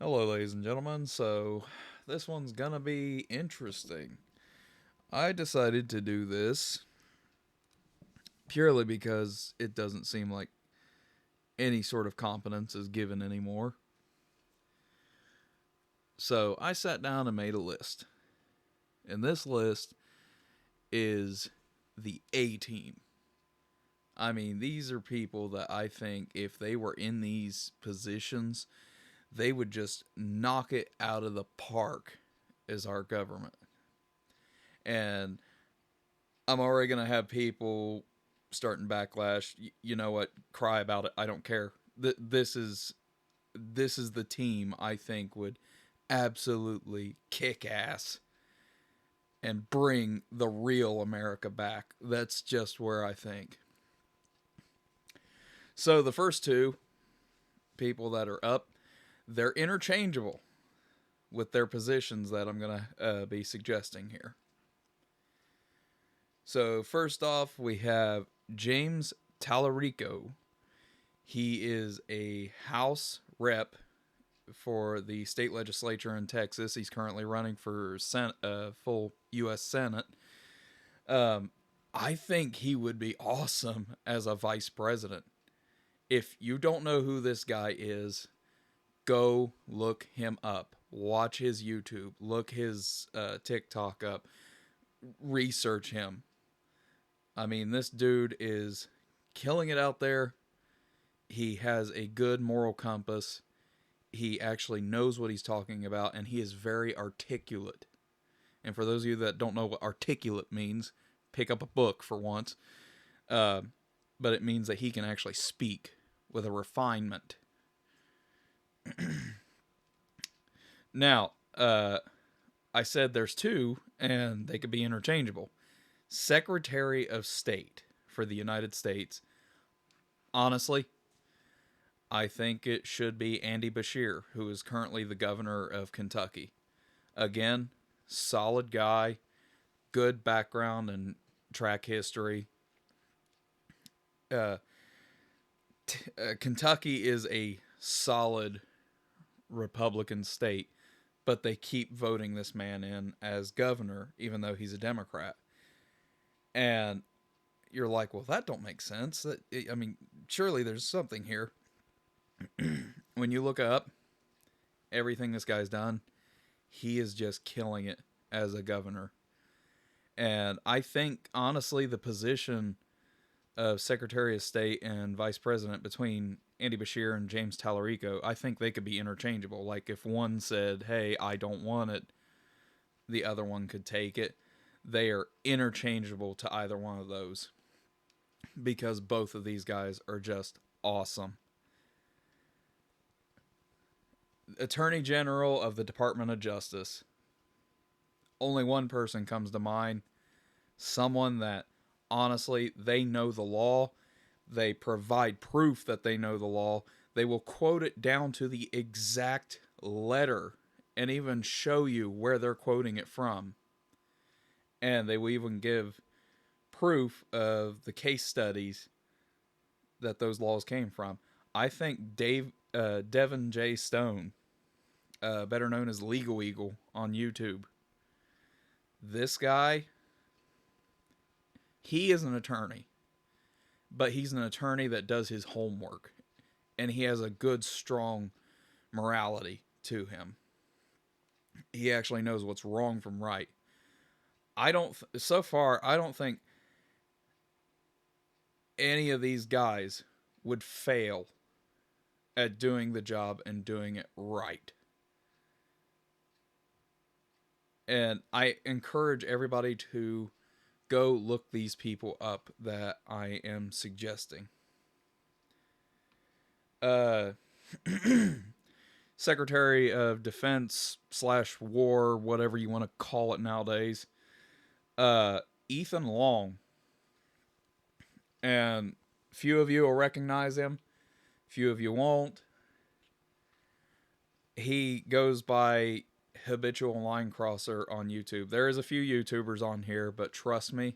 Hello, ladies and gentlemen. So, this one's gonna be interesting. I decided to do this purely because it doesn't seem like any sort of competence is given anymore. So, I sat down and made a list. And this list is the A team. I mean, these are people that I think if they were in these positions, they would just knock it out of the park as our government. And I'm already gonna have people starting backlash. You know what? Cry about it. I don't care. This is the team I think would absolutely kick ass and bring the real America back. That's just where I think. So the first two people that are up, they're interchangeable with their positions that I'm gonna be suggesting here. So first off, we have James Tallarico. He is a House rep for the state legislature in Texas. He's currently running for full U.S. Senate. Um, I think he would be awesome as a vice president. If you don't know who this guy is, go look him up. Watch his YouTube. Look his TikTok up. Research him. I mean, this dude is killing it out there. He has a good moral compass. He actually knows what he's talking about, and he is very articulate. And for those of you that don't know what articulate means, pick up a book for once. Uh, but it means that he can actually speak with a refinement. Now, I said there's two, and they could be interchangeable. Secretary of State for the United States. Honestly, I think it should be Andy Beshear, who is currently the governor of Kentucky. Again, solid guy, good background and track history. Uh, Kentucky is a solid Republican state, but they keep voting this man in as governor, even though he's a Democrat. And you're like, well, that don't make sense. I mean, surely there's something here. When you look up everything this guy's done, he is just killing it as a governor. And I think, honestly, the position of Secretary of State and Vice President between Andy Beshear and James Tallarico, I think they could be interchangeable. Like, if one said, hey, I don't want it, the other one could take it. They are interchangeable to either one of those because both of these guys are just awesome. Attorney General of the Department of Justice. Only one person comes to mind. Someone that, honestly, they know the law. They provide proof that they know the law. They will quote it down to the exact letter and even show you where they're quoting it from. And they will even give proof of the case studies that those laws came from. I think Devin J. Stone, better known as Legal Eagle on YouTube, this guy, he is an attorney, but he's an attorney that does his homework, and he has a good, strong morality to him. He actually knows what's wrong from right. So far, I don't think any of these guys would fail at doing the job and doing it right. And I encourage everybody to go look these people up that I am suggesting. Uh, Secretary of Defense slash War, whatever you want to call it nowadays, Ethan Long. And few of you will recognize him, few of you won't. He goes by Habitual Line Crosser on YouTube. There is a few YouTubers on here, but trust me,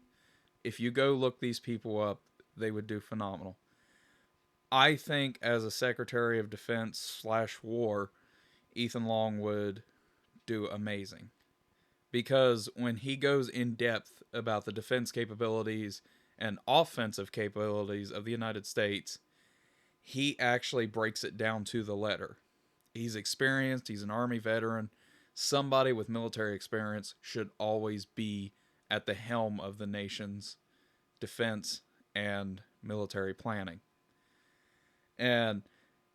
if you go look these people up, they would do phenomenal. I think as a Secretary of Defense slash War, Ethan Long would do amazing. Because when he goes in depth about the defense capabilities and offensive capabilities of the United States, he actually breaks it down to the letter. He's experienced, he's an Army veteran. Somebody with military experience should always be at the helm of the nation's defense and military planning. And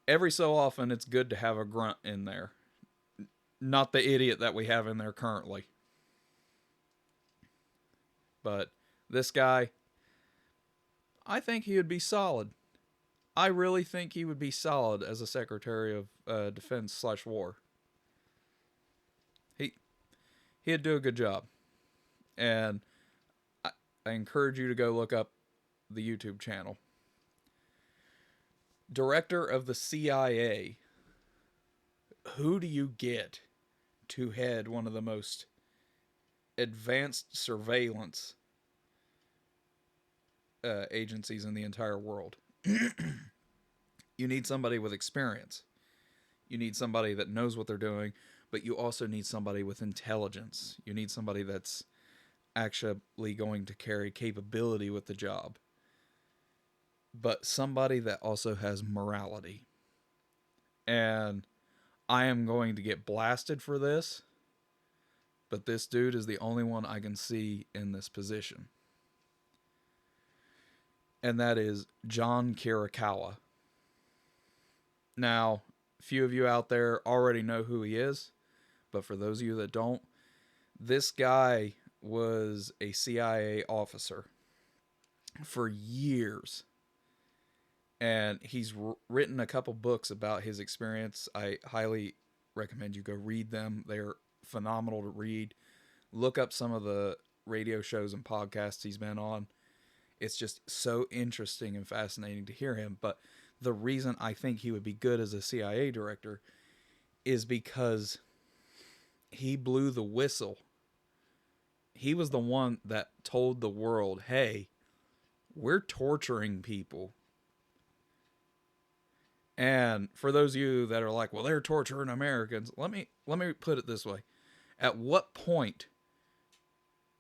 every so often, it's good to have a grunt in there. Not the idiot that we have in there currently. But this guy, I think he would be solid. I really think he would be solid as a Secretary of Defense/War. He he'd do a good job, and I encourage you to go look up the YouTube channel. Director of the CIA. Who do you get to head one of the most advanced surveillance agencies in the entire world? You need somebody with experience. You need somebody that knows what they're doing, but you also need somebody with intelligence. You need somebody that's actually going to carry capability with the job, but somebody that also has morality. And I am going to get blasted for this, but this dude is the only one I can see in this position. And that is John Kirikawa. Now, a few of you out there already know who he is, but for those of you that don't, this guy was a CIA officer for years. And he's written a couple books about his experience. I highly recommend you go read them. They're phenomenal to read. Look up some of the radio shows and podcasts he's been on. It's just so interesting and fascinating to hear him. But the reason I think he would be good as a CIA director is because he blew the whistle. He was the one that told the world, hey, we're torturing people. And for those of you that are like, well, they're torturing Americans, let me put it this way. At what point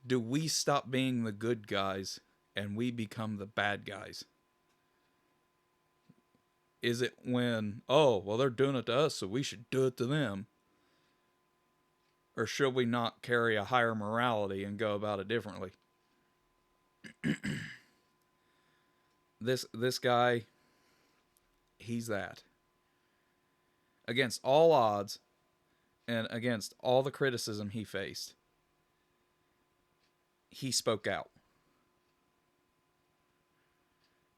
do we stop being the good guys and we become the bad guys? Is it when, oh, well, they're doing it to us, so we should do it to them? Or should we not carry a higher morality and go about it differently? This guy, he's that. Against all odds and against all the criticism he faced, he spoke out.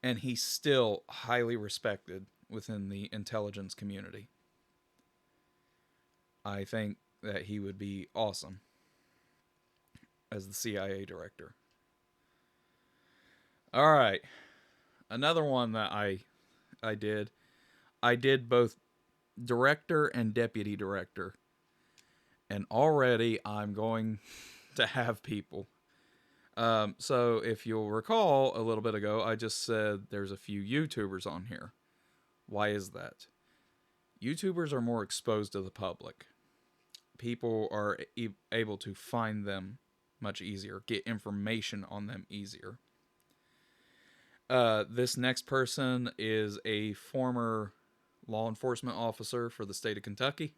And he's still highly respected within the intelligence community. I think that he would be awesome as the CIA director. All right. Another one that I did both director and deputy director. And already I'm going to have people. So if you'll recall a little bit ago, I just said there's a few YouTubers on here. Why is that? YouTubers are more exposed to the public. People are able to find them much easier, get information on them easier. This next person is a former law enforcement officer for the state of Kentucky.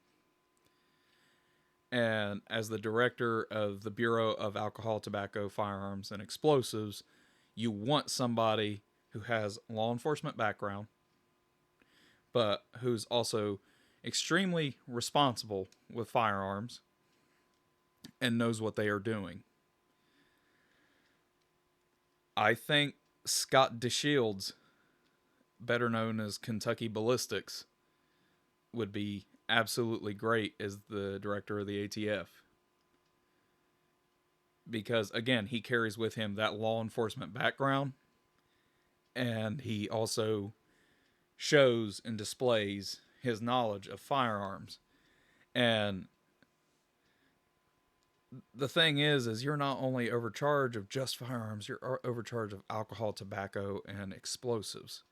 And as the director of the Bureau of Alcohol, Tobacco, Firearms, and Explosives, you want somebody who has law enforcement background, but who's also extremely responsible with firearms and knows what they are doing. I think Scott DeShields, better known as Kentucky Ballistics, would be absolutely great as the director of the ATF. Because, again, he carries with him that law enforcement background, and he also shows and displays his knowledge of firearms. And the thing is you're not only overcharged of just firearms, you're overcharged of alcohol, tobacco, and explosives.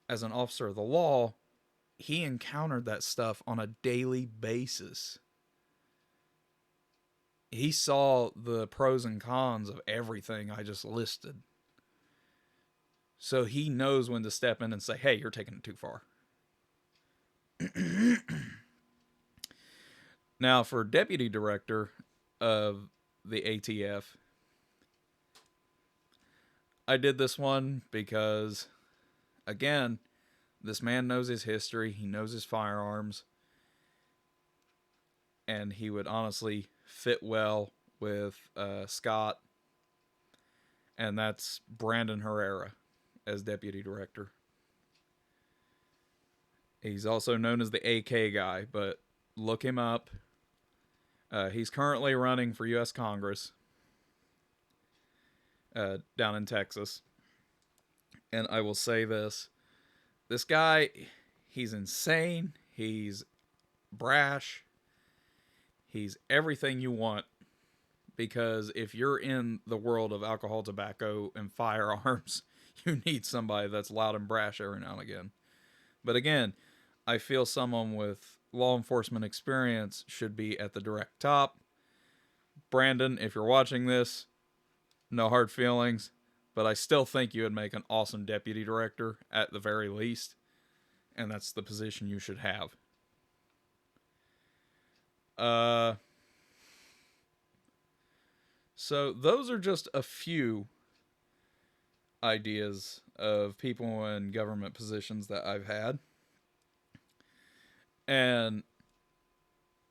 As an officer of the law, he encountered that stuff on a daily basis. He saw the pros and cons of everything I just listed. So he knows when to step in and say, hey, you're taking it too far. Now, for deputy director of the ATF, I did this one because, again, this man knows his history, he knows his firearms, and he would honestly fit well with Scott, and that's Brandon Herrera as deputy director. He's also known as the AK guy, but look him up. He's currently running for U.S. Congress down in Texas. And I will say this. This guy, he's insane. He's brash. He's everything you want. Because if you're in the world of alcohol, tobacco, and firearms, you need somebody that's loud and brash every now and again. But again, I feel someone with law enforcement experience should be at the direct top. Brandon, if you're watching this, no hard feelings, but I still think you would make an awesome deputy director at the very least, and that's the position you should have. So those are just a few ideas of people in government positions that I've had. And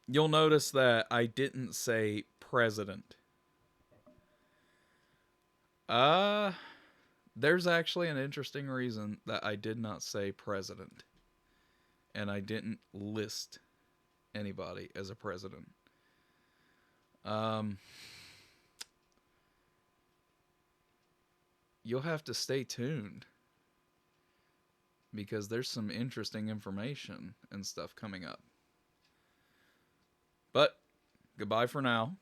you'll notice that I didn't say president. There's actually an interesting reason that I did not say president. And I didn't list anybody as a president. You'll have to stay tuned. Because there's some interesting information and stuff coming up. But, goodbye for now.